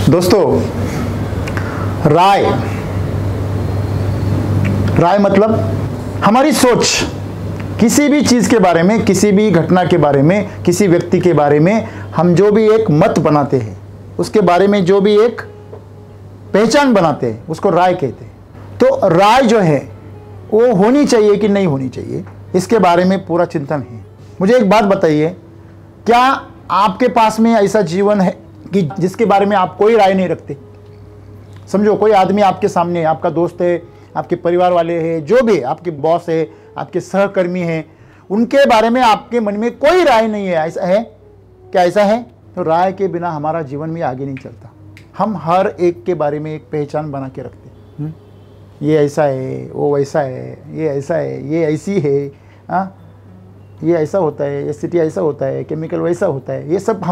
दोस्तों, राय मतलब हमारी सोच, किसी भी चीज़ के बारे में, किसी भी घटना के बारे में, किसी व्यक्ति के बारे में हम जो भी एक मत बनाते हैं, उसके बारे में जो भी एक पहचान बनाते हैं, उसको राय कहते हैं। तो राय जो है वो होनी चाहिए कि नहीं होनी चाहिए, इसके बारे में पूरा चिंतन है। मुझे एक बात बताइए, क्या आपके पास में ऐसा जीवन है कि जिसके बारे में आप कोई राय नहीं रखते? समझो, कोई आदमी आपके सामने, आपका दोस्त है, आपके परिवार वाले हैं, जो भी आपके बॉस है, आपके सहकर्मी हैं, उनके बारे में आपके मन में कोई राय नहीं है, ऐसा है क्या? ऐसा है? तो राय के बिना हमारा जीवन में आगे नहीं चलता। हम हर एक के बारे में एक पहचान बना के रखते हैं। ये ऐसा है, वो वैसा है, ये ऐसा है, ये ऐसी है, ये ऐसा होता है, ये सिटी ऐसा होता है, केमिकल वैसा होता है। ये सब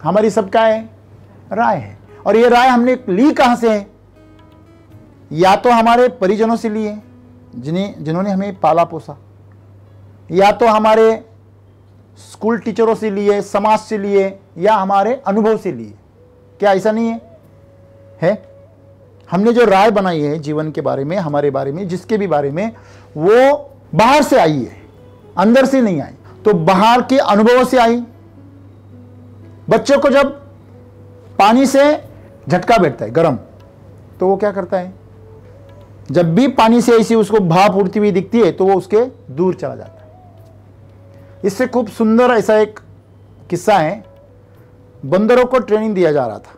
हमारी सब क्या है? राय है। और ये राय हमने ली कहाँ से है? या तो हमारे परिजनों से लिए, जिन्होंने हमें पाला पोसा, या तो हमारे स्कूल टीचरों से लिए, समाज से लिए, या हमारे अनुभव से लिए। क्या ऐसा नहीं है? हमने जो राय बनाई है जीवन के बारे में, हमारे बारे में, जिसके भी बारे में, वो बाहर से आई है, अंदर से नहीं आई। तो बाहर के अनुभवों से आई। बच्चों को जब पानी से झटका बैठता है गर्म, तो वो क्या करता है? जब भी पानी से ऐसी उसको भाप उड़ती हुई दिखती है तो वो उसके दूर चला जाता है। इससे खूब सुंदर ऐसा एक किस्सा है। बंदरों को ट्रेनिंग दिया जा रहा था,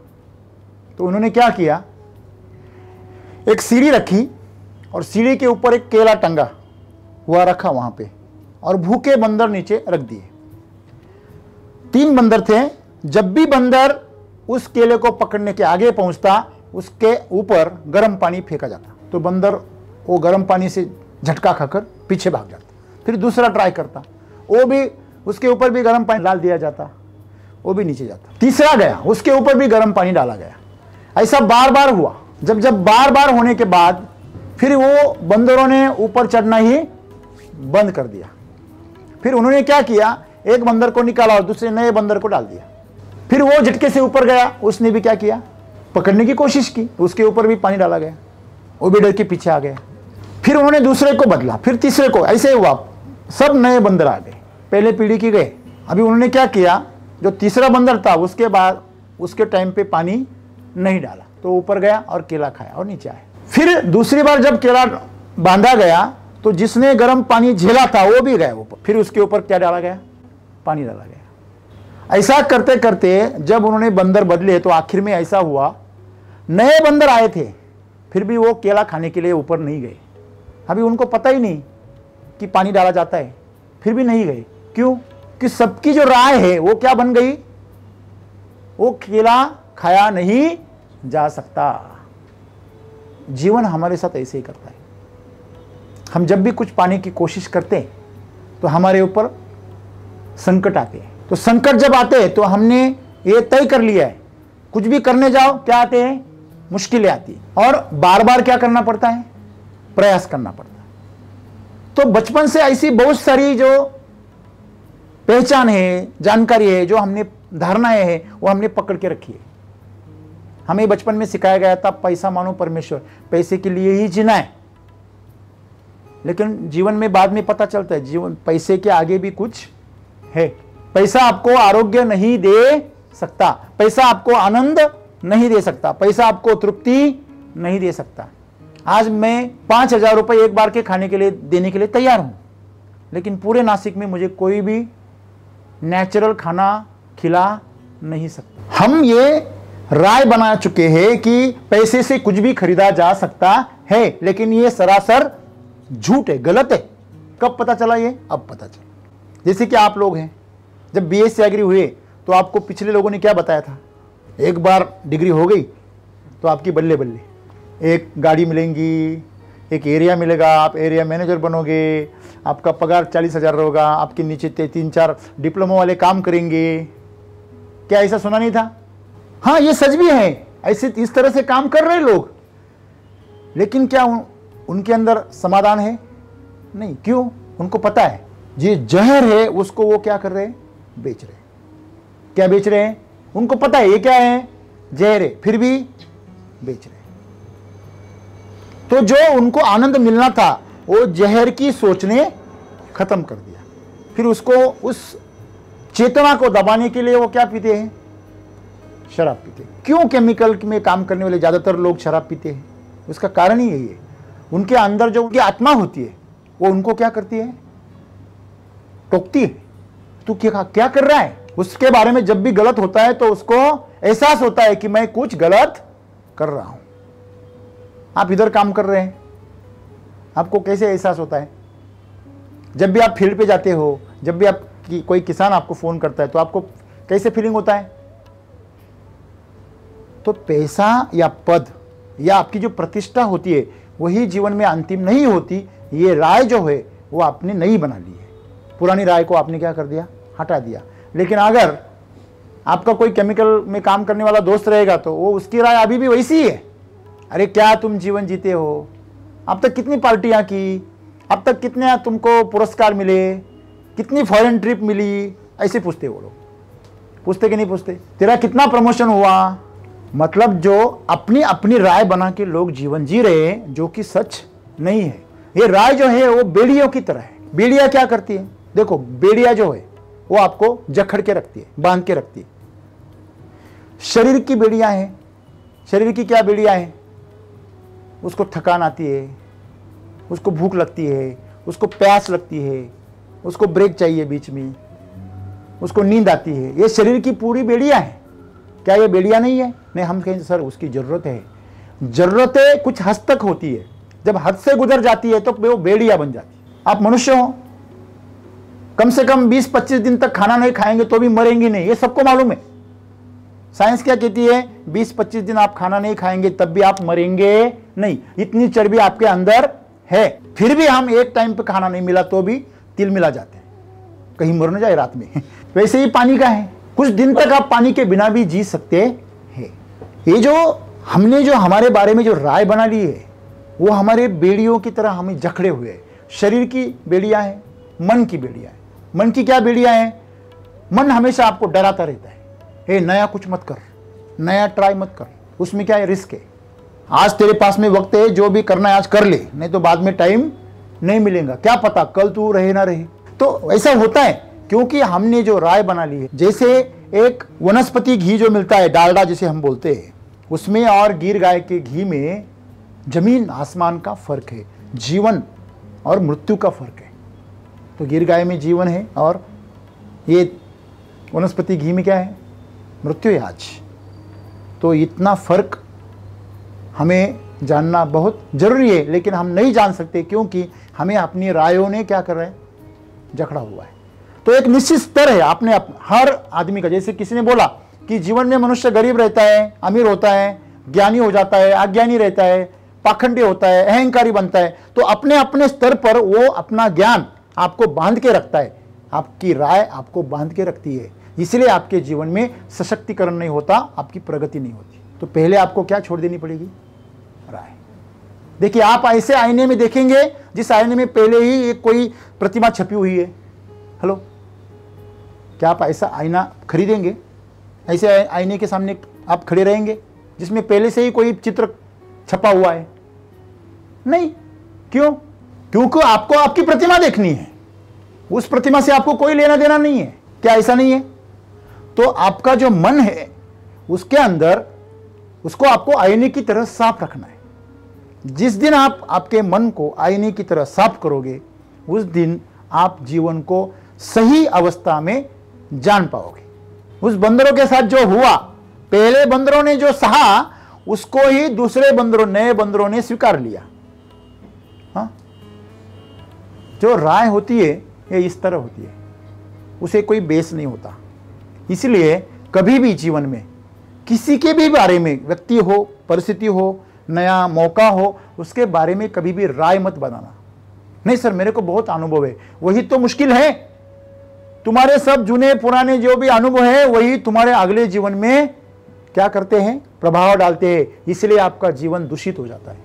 तो उन्होंने क्या किया, एक सीढ़ी रखी और सीढ़ी के ऊपर एक केला टंगा हुआ रखा वहां पे, और भूखे बंदर नीचे रख दिए। 3 बंदर थे। जब भी बंदर उस केले को पकड़ने के आगे पहुंचता, उसके ऊपर गर्म पानी फेंका जाता, तो बंदर वो गर्म पानी से झटका खाकर पीछे भाग जाता। फिर दूसरा ट्राई करता, वो भी, उसके ऊपर भी गर्म पानी डाल दिया जाता, वो भी नीचे जाता। तीसरा गया, उसके ऊपर भी गर्म पानी डाला गया। ऐसा बार बार हुआ। जब बार बार होने के बाद फिर वो बंदरों ने ऊपर चढ़ना ही बंद कर दिया। फिर उन्होंने क्या किया, एक बंदर को निकाला और दूसरे नए बंदर को डाल दिया। फिर वो झटके से ऊपर गया, उसने भी क्या किया, पकड़ने की कोशिश की, उसके ऊपर भी पानी डाला गया, वो भी डर के पीछे आ गया। फिर उन्होंने दूसरे को बदला, फिर तीसरे को, ऐसे हुआ। सब नए बंदर आ गए, पहले पीढ़ी की गए। अभी उन्होंने क्या किया, जो तीसरा बंदर था उसके बाद उसके टाइम पे पानी नहीं डाला, तो ऊपर गया और केला खाया और नीचे आया। फिर दूसरी बार जब केला बांधा गया तो जिसने गर्म पानी झेला था वो भी गया ऊपर, फिर उसके ऊपर क्या डाला गया, पानी डाला गया। ऐसा करते करते जब उन्होंने बंदर बदले तो आखिर में ऐसा हुआ, नए बंदर आए थे, फिर भी वो केला खाने के लिए ऊपर नहीं गए। अभी उनको पता ही नहीं कि पानी डाला जाता है, फिर भी नहीं गए। क्यों? कि सबकी जो राय है वो क्या बन गई, वो केला खाया नहीं जा सकता। जीवन हमारे साथ ऐसे ही करता है। हम जब भी कुछ पाने की कोशिश करते हैं तो हमारे ऊपर संकट आते हैं। तो संकट जब आते हैं तो हमने ये तय कर लिया है, कुछ भी करने जाओ क्या आते हैं, मुश्किलें आती हैं, और बार बार क्या करना पड़ता है, प्रयास करना पड़ता है। तो बचपन से ऐसी बहुत सारी जो पहचान है, जानकारी है, जो हमने धारणाएं हैं, वो हमने पकड़ के रखी है। हमें बचपन में सिखाया गया था, पैसा मानो परमेश्वर, पैसे के लिए ही जीना है। लेकिन जीवन में बाद में पता चलता है, जीवन पैसे के आगे भी कुछ है। पैसा आपको आरोग्य नहीं दे सकता, पैसा आपको आनंद नहीं दे सकता, पैसा आपको तृप्ति नहीं दे सकता। आज मैं 5,000 रुपए एक बार के खाने के लिए देने के लिए तैयार हूं, लेकिन पूरे नासिक में मुझे कोई भी नेचुरल खाना खिला नहीं सकता। हम ये राय बना चुके हैं कि पैसे से कुछ भी खरीदा जा सकता है, लेकिन ये सरासर झूठ है, गलत है। कब पता चला ये? अब पता चला। जैसे कि आप लोग हैं, जब बीएससी एग्री हुए तो आपको पिछले लोगों ने क्या बताया था, एक बार डिग्री हो गई तो आपकी बल्ले बल्ले, एक गाड़ी मिलेंगी, एक एरिया मिलेगा, आप एरिया मैनेजर बनोगे, आपका पगार 40,000 होगा, आपके नीचे 3-4 डिप्लोमा वाले काम करेंगे। क्या ऐसा सुना नहीं था? हाँ, ये सच भी है, ऐसे इस तरह से काम कर रहे लोग। लेकिन क्या उनके अंदर समाधान है? नहीं। क्यों? उनको पता है ये जहर है, उसको वो क्या कर रहे हैं, बेच रहे हैं। क्या बेच रहे हैं? उनको पता है ये क्या है, जहर है, फिर भी बेच रहे। तो जो उनको आनंद मिलना था वो जहर की सोच ने खत्म कर दिया। फिर उसको उस चेतना को दबाने के लिए वो क्या पीते हैं? शराब पीते हैं। क्यों केमिकल में काम करने वाले ज्यादातर लोग शराब पीते हैं? उसका कारण ही यही है, उनके अंदर जो उनकी आत्मा होती है वो उनको क्या करती है? टोकती है। तू क्या कर रहा है? उसके बारे में जब भी गलत होता है तो उसको एहसास होता है कि मैं कुछ गलत कर रहा हूं। आप इधर काम कर रहे हैं, आपको कैसे एहसास होता है? जब भी आप फील्ड पे जाते हो, जब भी कोई किसान आपको फोन करता है तो आपको कैसे फीलिंग होता है? तो पैसा या पद या आपकी जो प्रतिष्ठा होती है वही जीवन में अंतिम नहीं होती। ये राय जो है वो आपने नई बना ली है, पुरानी राय को आपने क्या कर दिया? हटा दिया। लेकिन अगर आपका कोई केमिकल में काम करने वाला दोस्त रहेगा तो वो उसकी राय अभी भी वैसी है। अरे क्या तुम जीवन जीते हो? अब तक कितनी पार्टियां की, अब तक कितने तुमको पुरस्कार मिले, कितनी फॉरेन ट्रिप मिली, ऐसे पूछते वो लोग। पूछते कि नहीं पूछते? तेरा कितना प्रमोशन हुआ? मतलब जो अपनी अपनी राय बना के लोग जीवन जी रहे हैं जो कि सच नहीं है। ये राय जो है वो बेड़ियों की तरह है। बेड़िया क्या करती है? देखो, बेड़िया जो है वो आपको जकड़ के रखती है, बांध के रखती है। शरीर की बेड़ियां हैं। शरीर की क्या बेड़ियां हैं? उसको थकान आती है, उसको भूख लगती है, उसको प्यास लगती है, उसको ब्रेक चाहिए बीच में, उसको नींद आती है। ये शरीर की पूरी बेड़ियां हैं। क्या ये बेड़ियां नहीं है? नहीं, हम कहेंगे सर उसकी जरूरत है। जरूरतें कुछ हद तक होती है, जब हद से गुजर जाती है तो वो बेड़ियां बन जाती है। आप मनुष्य हो, कम से कम 20-25 दिन तक खाना नहीं खाएंगे तो भी मरेंगे नहीं, ये सबको मालूम है। साइंस क्या कहती है? 20-25 दिन आप खाना नहीं खाएंगे तब भी आप मरेंगे नहीं, इतनी चर्बी आपके अंदर है। फिर भी हम एक टाइम पे खाना नहीं मिला तो भी तिल मिला जाते हैं, कहीं मर न जाए रात में। वैसे ही पानी का है, कुछ दिन तक आप पानी के बिना भी जी सकते हैं। ये जो हमने जो हमारे बारे में जो राय बना ली है वो हमारे बेड़ियों की तरह हमें जकड़े हुए है। शरीर की बेड़ियां हैं, मन की बेड़ियां हैं। मन की क्या बेड़ियां हैं? मन हमेशा आपको डराता रहता है, हे नया कुछ मत कर, नया ट्राई मत कर, उसमें क्या है? रिस्क है। आज तेरे पास में वक्त है, जो भी करना है आज कर ले, नहीं तो बाद में टाइम नहीं मिलेगा, क्या पता कल तू रहे ना रहे। तो ऐसा होता है क्योंकि हमने जो राय बना ली है। जैसे एक वनस्पति घी जो मिलता है, डालडा जिसे हम बोलते हैं, उसमें और गिर गाय के घी में जमीन आसमान का फर्क है, जीवन और मृत्यु का फर्क है। तो गिर गाय में जीवन है और ये वनस्पति घी में क्या है? मृत्यु है आज। तो इतना फर्क हमें जानना बहुत जरूरी है, लेकिन हम नहीं जान सकते क्योंकि हमें अपनी रायों ने क्या कर रहे हैं? जकड़ा हुआ है। तो एक निश्चित स्तर है हर आदमी का। जैसे किसी ने बोला कि जीवन में मनुष्य गरीब रहता है, अमीर होता है, ज्ञानी हो जाता है, अज्ञानी रहता है, पाखंडी होता है, अहंकारी बनता है। तो अपने अपने स्तर पर वो अपना ज्ञान आपको बांध के रखता है, आपकी राय आपको बांध के रखती है। इसलिए आपके जीवन में सशक्तिकरण नहीं होता, आपकी प्रगति नहीं होती। तो पहले आपको क्या छोड़ देनी पड़ेगी? राय। देखिए, आप ऐसे आईने में देखेंगे जिस आईने में पहले ही एक कोई प्रतिमा छपी हुई है। हेलो, क्या आप ऐसा आईना खरीदेंगे? ऐसे आईने के सामने आप खड़े रहेंगे जिसमें पहले से ही कोई चित्र छपा हुआ है? नहीं। क्यों? क्योंकि आपको आपकी प्रतिमा देखनी है, उस प्रतिमा से आपको कोई लेना देना नहीं है। क्या ऐसा नहीं है? तो आपका जो मन है उसके अंदर उसको आपको आईने की तरह साफ रखना है। जिस दिन आप आपके मन को आईने की तरह साफ करोगे उस दिन आप जीवन को सही अवस्था में जान पाओगे। उस बंदरों के साथ जो हुआ, पहले बंदरों ने जो सहा उसको ही दूसरे बंदरों, नए बंदरों ने स्वीकार लिया। हाँ? जो राय होती है ये इस तरह होती है, उसे कोई बेस नहीं होता। इसलिए कभी भी जीवन में किसी के भी बारे में, व्यक्ति हो, परिस्थिति हो, नया मौका हो, उसके बारे में कभी भी राय मत बनाना। नहीं सर मेरे को बहुत अनुभव है, वही तो मुश्किल है। तुम्हारे सब जुने पुराने जो भी अनुभव है वही तुम्हारे अगले जीवन में क्या करते हैं? प्रभाव डालते हैं। इसलिए आपका जीवन दूषित हो जाता है।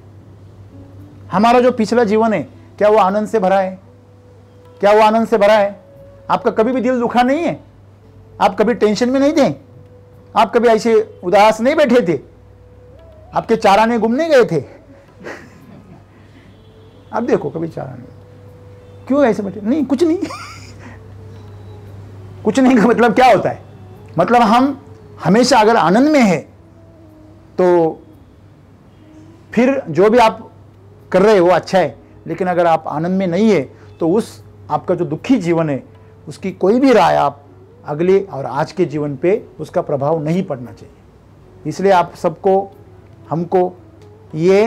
हमारा जो पिछला जीवन है क्या वो आनंद से भरा है? क्या वो आनंद से भरा है? आपका कभी भी दिल दुखा नहीं है? आप कभी टेंशन में नहीं थे? आप कभी ऐसे उदास नहीं बैठे थे? आपके चाराने घूमने गए थे? आप देखो कभी चाराने, क्यों ऐसे बैठे? नहीं, कुछ नहीं। कुछ नहीं का मतलब क्या होता है? मतलब हम हमेशा अगर आनंद में है तो फिर जो भी आप कर रहे हो वो अच्छा है, लेकिन अगर आप आनंद में नहीं है तो उस आपका जो दुखी जीवन है उसकी कोई भी राय आप अगले और आज के जीवन पे उसका प्रभाव नहीं पड़ना चाहिए। इसलिए आप सबको, हमको ये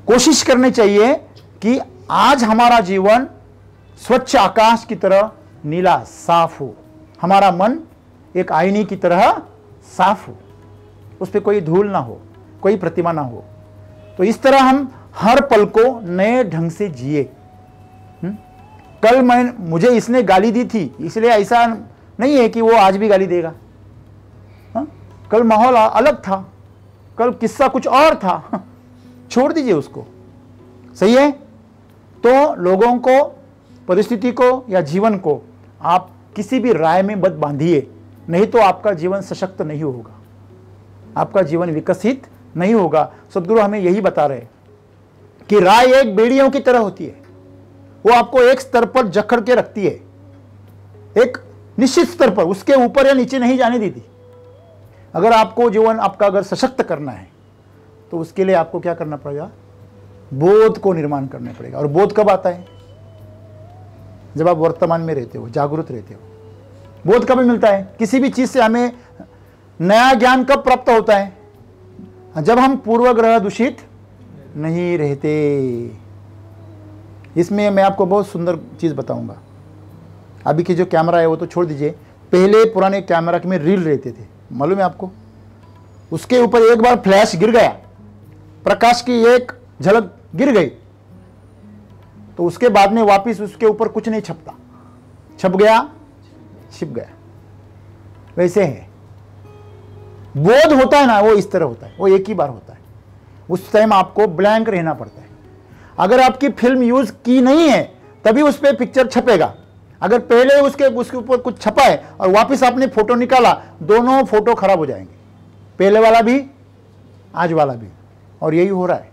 कोशिश करनी चाहिए कि आज हमारा जीवन स्वच्छ आकाश की तरह नीला साफ हो, हमारा मन एक आईने की तरह साफ हो, उस पर कोई धूल ना हो, कोई प्रतिमा ना हो। तो इस तरह हम हर पल को नए ढंग से जिए। कल मुझे इसने गाली दी थी इसलिए ऐसा नहीं है कि वो आज भी गाली देगा। कल माहौल अलग था, कल किस्सा कुछ और था, छोड़ दीजिए उसको। सही है? तो लोगों को, परिस्थिति को या जीवन को आप किसी भी राय में मत बांधिए, नहीं तो आपका जीवन सशक्त नहीं होगा, आपका जीवन विकसित नहीं होगा। सद्गुरु हमें यही बता रहे कि राय एक बेड़ियों की तरह होती है, वो आपको एक स्तर पर जकड़ के रखती है, एक निश्चित स्तर पर, उसके ऊपर या नीचे नहीं जाने देती। अगर आपको जीवन आपका अगर सशक्त करना है तो उसके लिए आपको क्या करना पड़ेगा? बोध को निर्माण करना पड़ेगा। और बोध कब आता है? जब आप वर्तमान में रहते हो, जागरूक रहते हो। बोध कब मिलता है? किसी भी चीज से हमें नया ज्ञान कब प्राप्त होता है? जब हम पूर्वग्रह दूषित नहीं रहते। इसमें मैं आपको बहुत सुंदर चीज बताऊंगा। अभी की जो कैमरा है वो तो छोड़ दीजिए, पहले पुराने कैमरा में रील रहते थे, मालूम है आपको? उसके ऊपर एक बार फ्लैश गिर गया, प्रकाश की एक झलक गिर गई, तो उसके बाद में वापस उसके ऊपर कुछ नहीं छपता, छप गया छिप गया। वैसे है बोध होता है ना, वो इस तरह होता है, वो एक ही बार होता है। उस टाइम आपको ब्लैंक रहना पड़ता है। अगर आपकी फिल्म यूज की नहीं है तभी उस पर पिक्चर छपेगा। अगर पहले उसके ऊपर कुछ छपा है और वापस आपने फोटो निकाला, दोनों फोटो खराब हो जाएंगे, पहले वाला भी आज वाला भी। और यही हो रहा है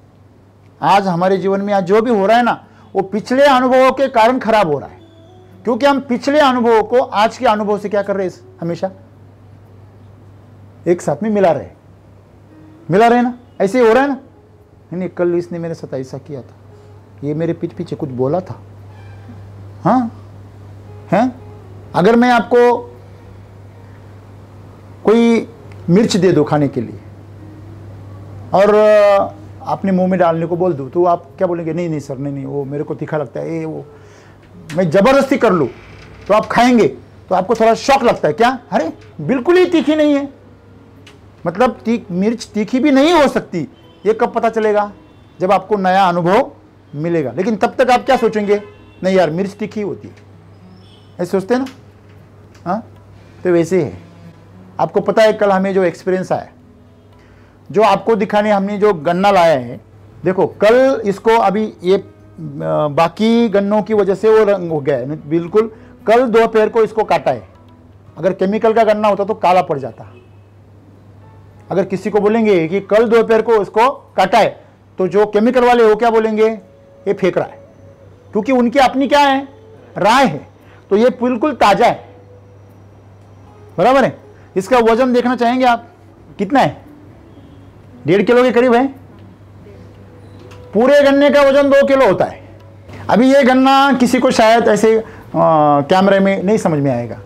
आज हमारे जीवन में। आज जो भी हो रहा है ना, वो पिछले अनुभवों के कारण खराब हो रहा है, क्योंकि हम पिछले अनुभवों को आज के अनुभव से क्या कर रहे हैं? हमेशा एक साथ में मिला रहे ना। ऐसे ही हो रहा है ना। नहीं, कल इसने मेरे साथ ऐसा किया था, ये मेरे पीठ पीछे कुछ बोला था। हाँ हैं? अगर मैं आपको कोई मिर्च दे दूं खाने के लिए और आपने मुंह में डालने को बोल दूं, तो आप क्या बोलेंगे? नहीं नहीं सर, नहीं वो मेरे को तीखा लगता है, वो मैं जबरदस्ती कर लूं तो आप खाएंगे, तो आपको थोड़ा शौक लगता है क्या? अरे बिल्कुल ही तीखी नहीं है। मतलब मिर्च तीखी भी नहीं हो सकती, ये कब पता चलेगा? जब आपको नया अनुभव मिलेगा। लेकिन तब तक आप क्या सोचेंगे? नहीं यार, मिर्च तीखी होती है, ऐसे सोचते हैं ना। हाँ, तो वैसे है। आपको पता है कल हमें जो एक्सपीरियंस आया, जो आपको दिखाने हमने जो गन्ना लाया है, देखो कल इसको, अभी ये बाकी गन्नों की वजह से वो रंग हो गया है बिल्कुल। कल दोपहर को इसको काटा है। अगर केमिकल का गन्ना होता तो काला पड़ जाता। अगर किसी को बोलेंगे कि कल दोपहर को इसको काटा है, तो जो केमिकल वाले हो क्या बोलेंगे? ये फेंक रहा है, क्योंकि उनकी अपनी क्या है? राय है। तो ये बिल्कुल ताजा है, बराबर है। इसका वजन देखना चाहेंगे आप? कितना है? 1.5 किलो के करीब है। पूरे गन्ने का वजन 2 किलो होता है। अभी ये गन्ना किसी को शायद ऐसे कैमरे में नहीं समझ में आएगा।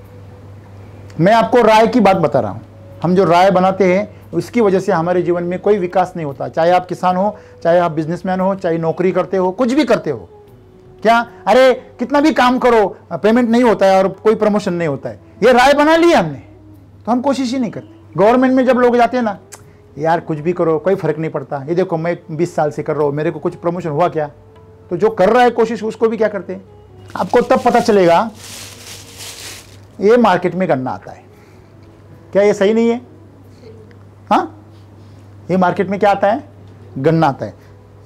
मैं आपको राय की बात बता रहा हूं। हम जो राय बनाते हैं उसकी वजह से हमारे जीवन में कोई विकास नहीं होता। चाहे आप किसान हो, चाहे आप बिजनेसमैन हो, चाहे नौकरी करते हो, कुछ भी करते हो। क्या? अरे कितना भी काम करो पेमेंट नहीं होता है और कोई प्रमोशन नहीं होता है। ये राय बना ली हमने, तो हम कोशिश ही नहीं करते। गवर्नमेंट में जब लोग जाते हैं ना, यार कुछ भी करो कोई फर्क नहीं पड़ता, ये देखो मैं 20 साल से कर रहा हूँ, मेरे को कुछ प्रमोशन हुआ क्या? तो जो कर रहा है कोशिश, उसको भी क्या करते हैं? आपको तब पता चलेगा ये मार्केट में गन्ना आता है। क्या ये सही नहीं है? हाँ, ये मार्केट में क्या आता है? गन्ना आता है।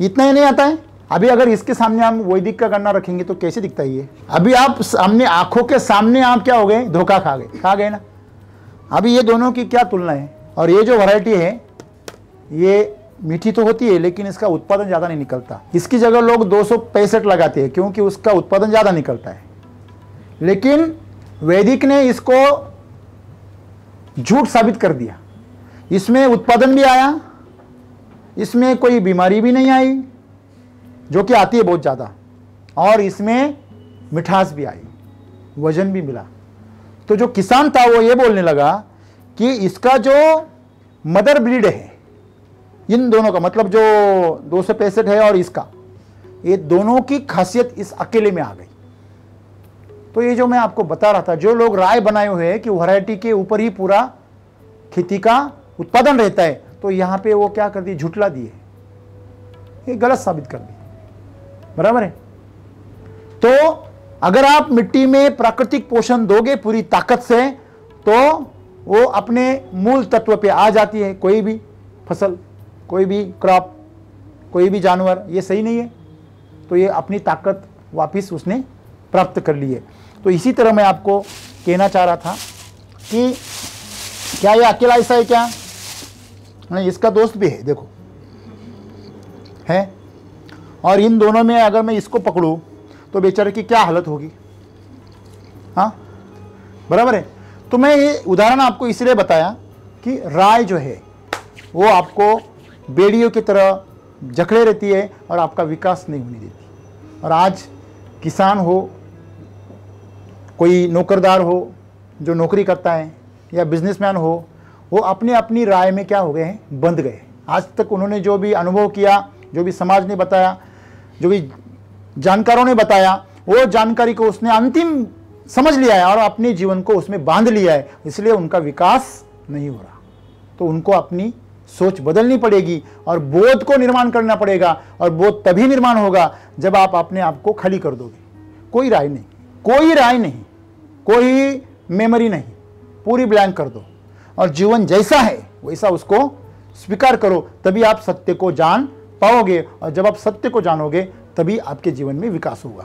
इतना ही नहीं आता है। अभी अगर इसके सामने हम वैदिक का गन्ना रखेंगे तो कैसे दिखता है ये? अभी आप सामने, आंखों के सामने आप क्या हो गए? धोखा खा गए ना। अभी ये दोनों की क्या तुलना है? और ये जो वैरायटी है ये मीठी तो होती है लेकिन इसका उत्पादन ज़्यादा नहीं निकलता। इसकी जगह लोग 265 लगाते हैं क्योंकि उसका उत्पादन ज़्यादा निकलता है। लेकिन वैदिक ने इसको झूठ साबित कर दिया। इसमें उत्पादन भी आया, इसमें कोई बीमारी भी नहीं आई जो कि आती है बहुत ज़्यादा, और इसमें मिठास भी आई, वजन भी मिला। तो जो किसान था वो ये बोलने लगा कि इसका जो मदर ब्रीड है इन दोनों का, मतलब जो 265 है और इसका, ये दोनों की खासियत इस अकेले में आ गई। तो ये जो मैं आपको बता रहा था, जो लोग राय बनाए हुए हैं कि वैरायटी के ऊपर ही पूरा खेती का उत्पादन रहता है, तो यहां पे वो क्या कर दिए, झुटला दिए, ये गलत साबित कर दिए। बराबर है? तो अगर आप मिट्टी में प्राकृतिक पोषण दोगे पूरी ताकत से, तो वो अपने मूल तत्व पे आ जाती है। कोई भी फसल, कोई भी क्रॉप, कोई भी जानवर, ये सही नहीं है तो ये अपनी ताकत वापस उसने प्राप्त कर ली है। तो इसी तरह मैं आपको कहना चाह रहा था कि क्या ये अकेला ऐसा है क्या? नहीं, इसका दोस्त भी है, देखो है। और इन दोनों में अगर मैं इसको पकड़ूं तो बेचारे की क्या हालत होगी? हाँ, बराबर है। तो मैं ये उदाहरण आपको इसलिए बताया कि राय जो है वो आपको बेड़ियों की तरह जकड़े रहती है और आपका विकास नहीं होने देती। और आज किसान हो, कोई नौकरदार हो जो नौकरी करता है, या बिजनेसमैन हो, वो अपनी अपनी राय में क्या हो गए हैं, बंध गए। आज तक उन्होंने जो भी अनुभव किया, जो भी समाज ने बताया, जो भी जानकारों ने बताया, वो जानकारी को उसने अंतिम समझ लिया है और अपने जीवन को उसमें बांध लिया है, इसलिए उनका विकास नहीं हो रहा। तो उनको अपनी सोच बदलनी पड़ेगी और बोध को निर्माण करना पड़ेगा। और बोध तभी निर्माण होगा जब आप अपने आप को खाली कर दोगे। कोई राय नहीं, कोई राय नहीं, कोई मेमोरी नहीं, पूरी ब्लैंक कर दो और जीवन जैसा है वैसा उसको स्वीकार करो। तभी आप सत्य को जान पाओगे, और जब आप सत्य को जानोगे तभी आपके जीवन में विकास होगा।